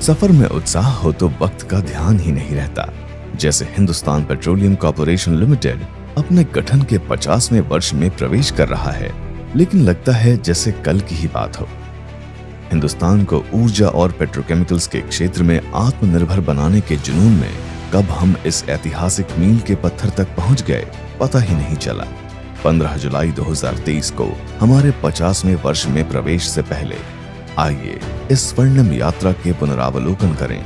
सफर में उत्साह हो तो वक्त का ध्यान ही नहीं रहता। जैसे हिंदुस्तान पेट्रोलियम कॉर्पोरेशन लिमिटेड अपने गठन के 50वें वर्ष में प्रवेश कर रहा है, लेकिन लगता है जैसे कल की ही बात हो। हिंदुस्तान को ऊर्जा और पेट्रोकेमिकल्स के क्षेत्र में आत्मनिर्भर बनाने के जुनून में कब हम इस ऐतिहासिक मील के पत्थर तक पहुंच गए, पता ही नहीं चला। 15 जुलाई 2023 को हमारे 50वें वर्ष में प्रवेश से पहले आइए इस स्वर्णिम यात्रा के पुनरावलोकन करें।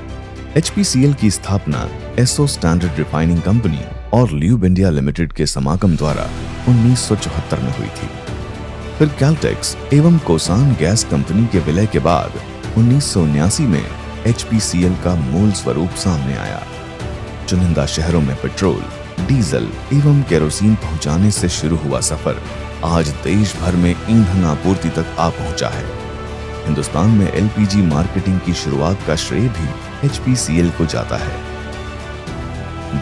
HPCL की स्थापना एसो स्टैंडर्ड रिफाइनिंग कंपनी और ल्यूब इंडिया लिमिटेड के समागम द्वारा 1974 में हुई थी। फिर कैल्टेक्स एवं कोसान गैस कंपनी के विलय के बाद 1979 में HPCL का मूल स्वरूप सामने आया। चुनिंदा शहरों में पेट्रोल, डीजल एवं केरोसिन पहुंचाने से शुरू हुआ सफर आज देश भर में ईंधन आपूर्ति तक आ पहुंचा है। हिंदुस्तान में LPG मार्केटिंग की शुरुआत का श्रेय भी HPCL को जाता है।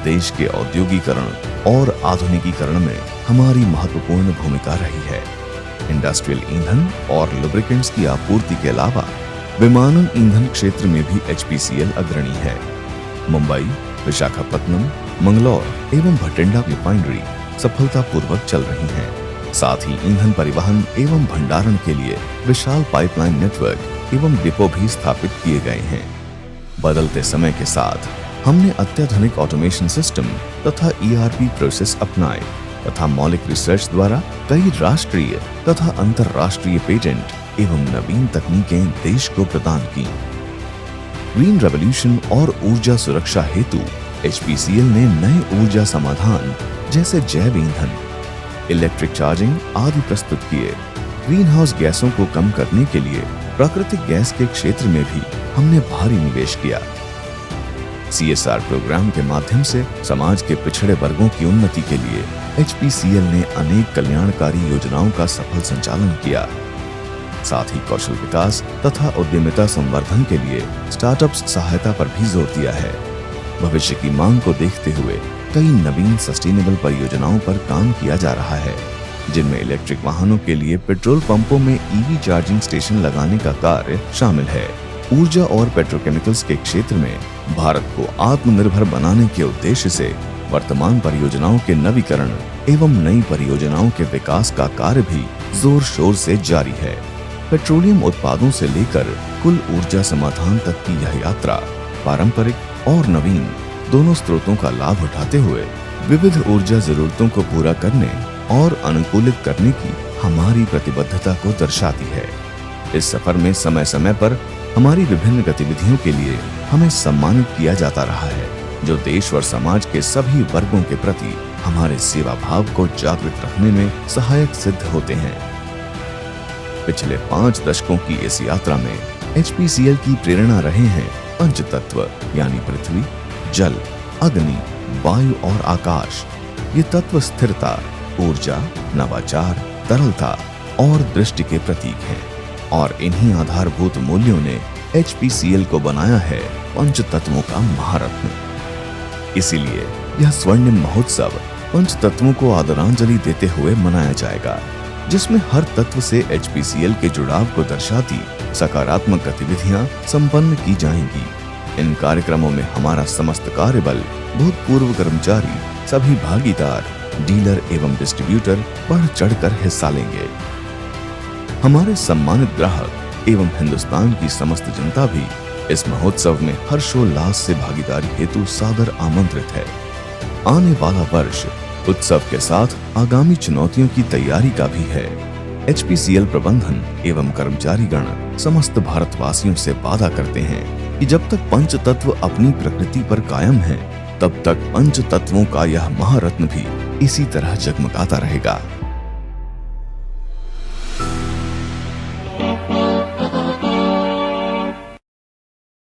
देश के औद्योगिकरण और आधुनिकीकरण में हमारी महत्वपूर्ण भूमिका रही है। इंडस्ट्रियल ईंधन और लुब्रिकेंट्स की आपूर्ति के अलावा विमानन ईंधन क्षेत्र में भी HPCL अग्रणी है। मुंबई, विशाखापत्तनम, मंगलौर एवं भटिंडा रिफाइनरी सफलतापूर्वक चल रही हैं। साथ ही ईंधन परिवहन एवं भंडारण के लिए विशाल पाइपलाइन नेटवर्क एवं डिपो भी स्थापित किए गए हैं। बदलते समय के साथ हमने अत्याधुनिक ऑटोमेशन सिस्टम तथा ERP प्रोसेस अपनाए तथा मौलिक रिसर्च द्वारा कई राष्ट्रीय तथा अंतरराष्ट्रीय पेटेंट एवं नवीन तकनीकें देश को प्रदान की। ग्रीन रेवोल्यूशन और ऊर्जा सुरक्षा हेतु HPCL ने नए ऊर्जा समाधान जैसे जैव ईंधन, इलेक्ट्रिक चार्जिंग आदि प्रस्तुत किए। ग्रीन हाउस गैसों को कम करने के लिए प्राकृतिक गैस के क्षेत्र में भी हमने भारी निवेश किया। CSR प्रोग्राम के माध्यम से समाज के पिछड़े वर्गों की उन्नति के लिए HPCL ने अनेक कल्याणकारी योजनाओं का सफल संचालन किया। साथ ही कौशल विकास तथा उद्यमिता संवर्धन के लिए स्टार्टअप्स सहायता पर भी जोर दिया है। भविष्य की मांग को देखते हुए कई नवीन सस्टेनेबल परियोजनाओं पर काम किया जा रहा है, जिनमें इलेक्ट्रिक वाहनों के लिए पेट्रोल पंपों में EV चार्जिंग स्टेशन लगाने का कार्य शामिल है। ऊर्जा और पेट्रोकेमिकल्स के क्षेत्र में भारत को आत्मनिर्भर बनाने के उद्देश्य से वर्तमान परियोजनाओं के नवीकरण एवं नई परियोजनाओं के विकास का कार्य भी जोर शोर से जारी है। पेट्रोलियम उत्पादों से लेकर कुल ऊर्जा समाधान तक की यह यात्रा पारंपरिक और नवीन दोनों स्रोतों का लाभ उठाते हुए विविध ऊर्जा जरूरतों को पूरा करने और अनुकूलित करने की हमारी प्रतिबद्धता को दर्शाती है। इस सफर में समय समय पर हमारी विभिन्न गतिविधियों के लिए हमें सम्मानित किया जाता रहा है, जो देश और समाज के सभी वर्गों के प्रति हमारे सेवा भाव को जागृत रखने में सहायक सिद्ध होते हैं। पिछले 5 दशकों की इस यात्रा में HPCL की प्रेरणा रहे हैं पंच तत्व यानी पृथ्वी, जल, अग्नि, वायु और आकाश। ये तत्व स्थिरता, ऊर्जा, नवाचार, तरलता और दृष्टि के प्रतीक हैं और इन्हीं आधारभूत मूल्यों ने HPCL को बनाया है पंच तत्वों का महारत्न। इसीलिए यह स्वर्णिम महोत्सव पंच तत्वों को आदरांजलि देते हुए मनाया जाएगा, जिसमें हर तत्व से HPCL के जुड़ाव को दर्शाती सकारात्मक गतिविधियां संपन्न की जाएंगी। इन कार्यक्रमों में हमारा समस्त कार्यबल, भूतपूर्व कर्मचारी, सभी भागीदार, डीलर एवं डिस्ट्रीब्यूटर बढ़ चढ़कर हिस्सा लेंगे। हमारे सम्मानित ग्राहक एवं हिंदुस्तान की समस्त जनता भी इस महोत्सव में हर्षोल्लास से भागीदारी हेतु सादर आमंत्रित है। आने वाला वर्ष उत्सव के साथ आगामी चुनौतियों की तैयारी का भी है। HPCL प्रबंधन एवं कर्मचारीगण समस्त भारतवासियों से वादा करते हैं कि जब तक पंच तत्व अपनी प्रकृति पर कायम है, तब तक पंच तत्वों का यह महारत्न भी इसी तरह जगमगाता रहेगा।